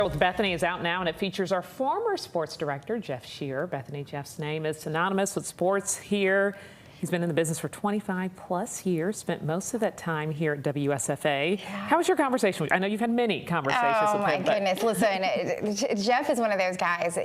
With Bethany is out now, and it features our former sports director, Jeff Shearer. Bethany, Jeff's name is synonymous with sports here. He's been in the business for 25 plus years, spent most of that time here at WSFA. Yeah. How was your conversation? I know you've had many conversations with him. Oh my goodness, listen, Jeff is one of those guys.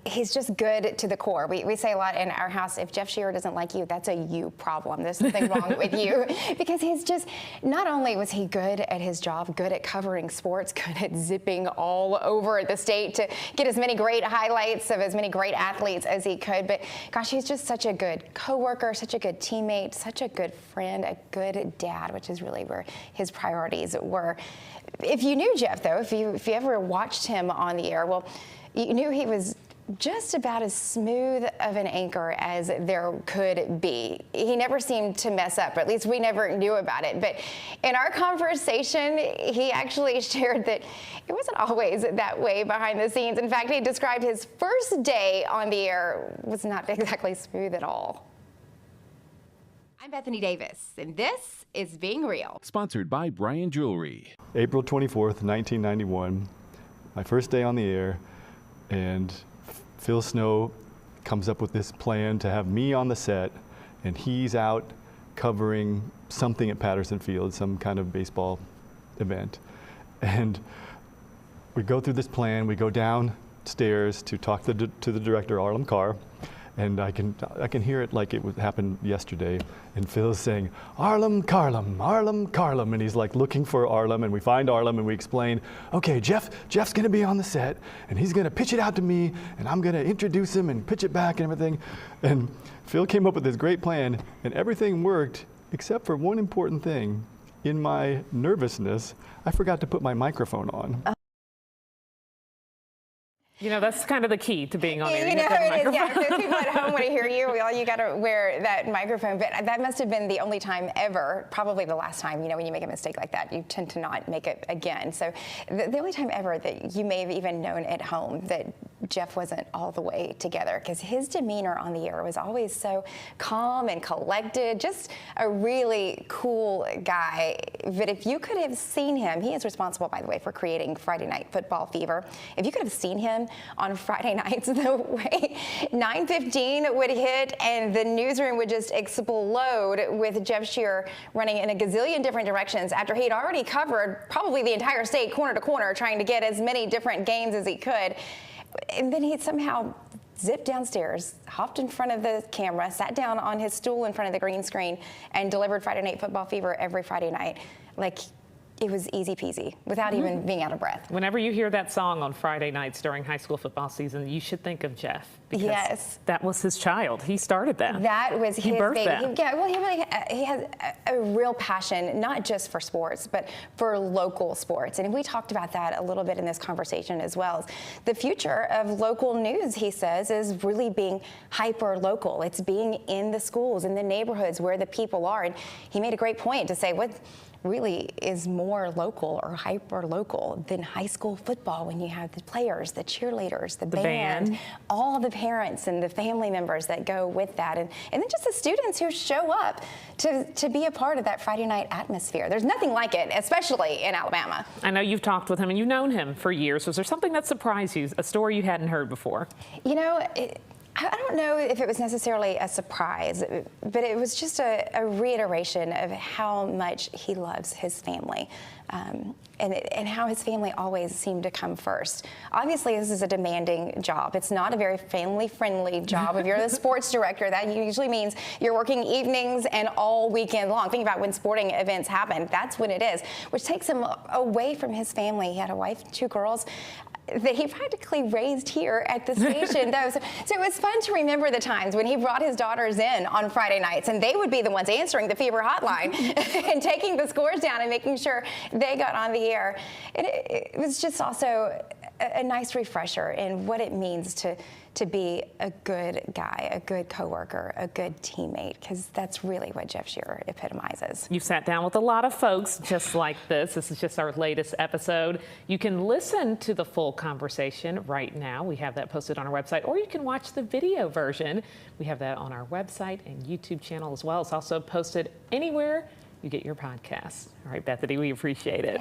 He's just good to the core. We say a lot in our house, if Jeff Shearer doesn't like you, that's a you problem. There's something wrong with you. Because he's just, not only was he good at his job, good at covering sports, good at zipping all over the state to get as many great highlights of as many great athletes as he could, but gosh, he's just such a good coworker, such a good teammate, such a good friend, a good dad, which is really where his priorities were. If you knew Jeff, though, if you ever watched him on the air, well, you knew he was just about as smooth of an anchor as there could be. He never seemed to mess up, or at least we never knew about it. But in our conversation, he actually shared that it wasn't always that way behind the scenes. In fact, he described his first day on the air was not exactly smooth at all. I'm Bethany Davis, and this is Being Real. Sponsored by Bryan Jewelry. April 24th, 1991, my first day on the air, and Phil Snow comes up with this plan to have me on the set, and he's out covering something at Patterson Field, some kind of baseball event. And we go through this plan, we go downstairs to talk to the director, Arlen Carr, and I can hear it like it happened yesterday. And Phil's saying, Arlen Carlem, Arlen Carlem. And he's like looking for Arlen, and we find Arlen and we explain, okay, Jeff's gonna be on the set and he's gonna pitch it out to me and I'm gonna introduce him and pitch it back and everything. And Phil came up with this great plan and everything worked except for one important thing. In my nervousness, I forgot to put my microphone on. You know, that's kind of the key to being on the air. You know, it is, yeah. If people at home want to hear you, well, you got to wear that microphone. But that must have been the only time ever, probably the last time, you know, when you make a mistake like that, you tend to not make it again. So the only time ever that you may have even known at home that Jeff wasn't all the way together, because his demeanor on the air was always so calm and collected, just a really cool guy. But if you could have seen him, he is responsible, by the way, for creating Friday Night Football Fever. If you could have seen him on Friday nights, the way 9:15 would hit and the newsroom would just explode with Jeff Shearer running in a gazillion different directions after he'd already covered probably the entire state corner to corner trying to get as many different games as he could. And then he'd somehow zipped downstairs, hopped in front of the camera, sat down on his stool in front of the green screen, and delivered Friday Night Football Fever every Friday night. Like, it was easy peasy without even being out of breath. Whenever you hear that song on Friday nights during high school football season, you should think of Jeff. Because yes, that was his child. He started that. That was his baby. Yeah, well, he has a real passion, not just for sports, but for local sports. And we talked about that a little bit in this conversation as well. The future of local news, he says, is really being hyper local. It's being in the schools, in the neighborhoods where the people are. And he made a great point to say, what really is more local or hyper local than high school football, when you have the players, the cheerleaders, the band, all the parents and the family members that go with that, and then just the students who show up to be a part of that Friday night atmosphere. There's nothing like it, especially in Alabama. I know you've talked with him and you've known him for years. Was there something that surprised you, a story you hadn't heard before? You know, I don't know if it was necessarily a surprise, but it was just a reiteration of how much he loves his family, and how his family always seemed to come first. Obviously, this is a demanding job. It's not a very family-friendly job. If you're the sports director, that usually means you're working evenings and all weekend long. Think about when sporting events happen. That's when it is, which takes him away from his family. He had a wife, 2 girls that he practically raised here at the station, though. So it was fun to remember the times when he brought his daughters in on Friday nights, and they would be the ones answering the Fever hotline and taking the scores down and making sure they got on the air. It was just also a nice refresher in what it means to be a good guy, a good coworker, a good teammate, because that's really what Jeff Shearer epitomizes. You've sat down with a lot of folks just like this. This is just our latest episode. You can listen to the full conversation right now. We have that posted on our website, or you can watch the video version. We have that on our website and YouTube channel as well. It's also posted anywhere you get your podcasts. All right, Bethany, we appreciate it.